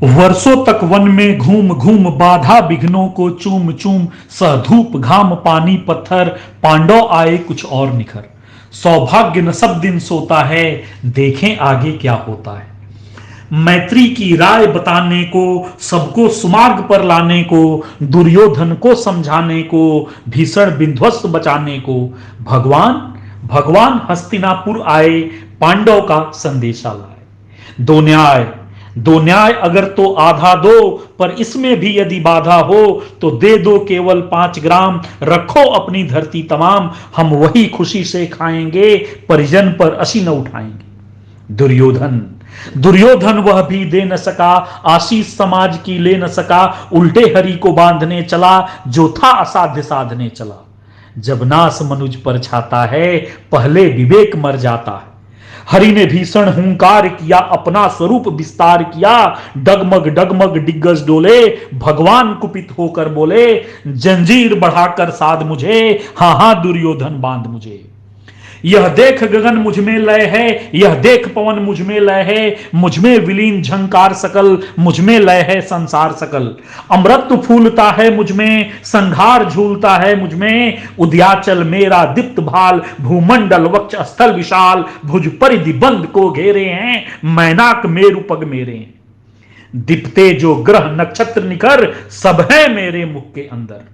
वर्षों तक वन में घूम घूम बाधा विघ्नों को चूम चूम, सहधूप घाम पानी पत्थर, पांडव आए कुछ और निखर। सौभाग्य न सब दिन सोता है, देखें आगे क्या होता है। मैत्री की राय बताने को, सबको सुमार्ग पर लाने को, दुर्योधन को समझाने को, भीषण विध्वस्त बचाने को, भगवान भगवान हस्तिनापुर आए, पांडव का संदेशा लाए। दो न्याय अगर तो आधा दो, पर इसमें भी यदि बाधा हो तो दे दो केवल 5 ग्राम, रखो अपनी धरती तमाम, हम वही खुशी से खाएंगे, परिजन पर असी न उठाएंगे। दुर्योधन वह भी दे न सका, आशीष समाज की ले न सका, उल्टे हरि को बांधने चला, जो था असाध्य साधने चला। जब नास मनुज पर छाता है, पहले विवेक मर जाता है। हरि ने भीषण हुंकार किया, अपना स्वरूप विस्तार किया, डगमग डगमग दिग्गज डोले, भगवान कुपित होकर बोले, जंजीर बढ़ाकर साध मुझे, हां हां दुर्योधन बांध मुझे। यह देख गगन मुझ में लय है, यह देख पवन मुझ में लय है, मुझ में विलीन झंकार सकल, मुझ में लय है संसार सकल। अमृत फूलता है मुझ में, संघार झूलता है मुझ में, उद्याचल मेरा दीप्त भाल, भूमंडल वक्ष स्थल विशाल, भुज परिधि बंद को घेरे हैं, मैनाक मेरु पग मेरे हैं। दीप्ते जो ग्रह नक्षत्र निकर, सब है मेरे मुख के अंदर।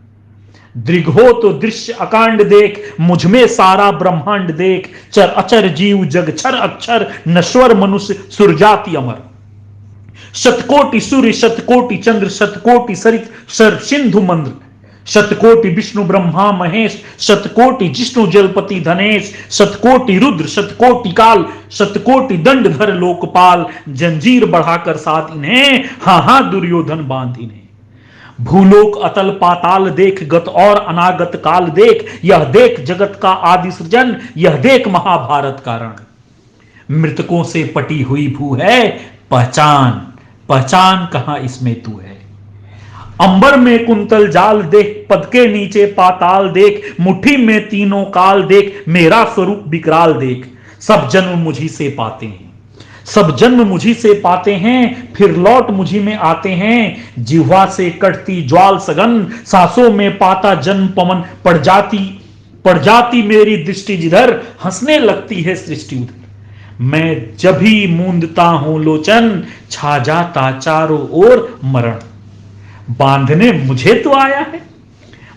दृघो तो दृश्य अकांड देख, मुझ में सारा ब्रह्मांड देख, चर अचर जीव जग छर अक्षर, नश्वर मनुष्य सुरजाति अमर। शतकोटि सूर्य शतकोटि चंद्र, शतकोटि सरित सर सिंधु मंद्र, शतकोटि विष्णु ब्रह्मा महेश, शतकोटि जिष्णु जलपति धनेश, शतकोटि रुद्र शतकोटि काल, शतकोटि दंडधर लोकपाल, जंजीर बढ़ाकर साथ इन्हें, हां हां दुर्योधन बांध इन्हें। भूलोक अतल पाताल देख, गत और अनागत काल देख, यह देख जगत का आदि सृजन, यह देख महाभारत का रण। मृतकों से पटी हुई भू है, पहचान पहचान कहां इसमें तू है। अंबर में कुंतल जाल देख, पद के नीचे पाताल देख, मुट्ठी में तीनों काल देख, मेरा स्वरूप विकराल देख। सब जन्म मुझी से पाते हैं, सब जन्म मुझी से पाते हैं, फिर लौट मुझी में आते हैं। जिह्वा से कटती ज्वाल सघन, सांसों में पाता जन्म पवन, पड़ जाती मेरी दृष्टि जिधर, हंसने लगती है सृष्टि उधर। मैं जब भी मूंदता हूं लोचन, छा जाता चारों ओर मरण। बांधने मुझे तो आया है,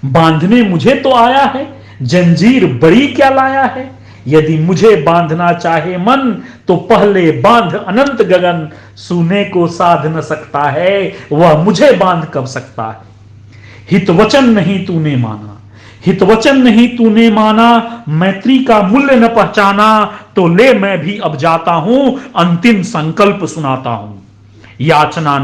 बांधने मुझे तो आया है, जंजीर बड़ी क्या लाया है। यदि मुझे बांधना चाहे मन, तो पहले बांध अनंत गगन, सुने को साध न सकता है, वह मुझे बांध कब सकता है। हितवचन नहीं तूने माना, हितवचन नहीं तूने माना, मैत्री का मूल्य न पहचाना, तो ले मैं भी अब जाता हूं, अंतिम संकल्प सुनाता हूं। याचना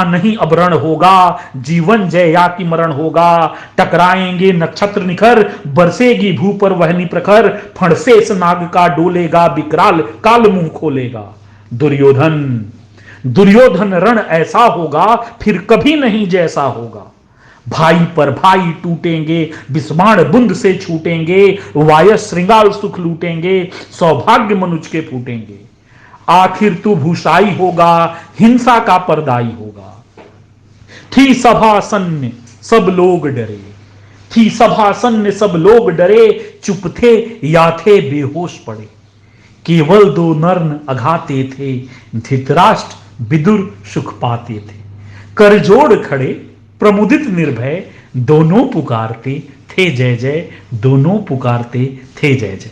नहीं अब रण होगा, जीवन जय या कि मरण होगा। टकराएंगे नक्षत्र निखर, बरसेगी भू पर वहनी प्रखर, फणसेस नाग का डोलेगा, विकराल काल मुंह खोलेगा। दुर्योधन रण ऐसा होगा, फिर कभी नहीं जैसा होगा। भाई पर भाई टूटेंगे, विस्माण बुंद से छूटेंगे, वाय श्रृंगाल सुख लूटेंगे, सौभाग्य मनुज के फूटेंगे। आखिर तू भूषाई होगा, हिंसा का परदाई होगा। थी सभा सन्य सब लोग डरे, थी सभा सन्य सब लोग डरे, चुप थे या थे बेहोश पड़े। केवल 2 नर अघाते थे, धृतराष्ट्र विदुर सुख पाते थे। करजोड़ खड़े प्रमुदित निर्भय, दोनों पुकारते थे जय जय, दोनों पुकारते थे जय जय।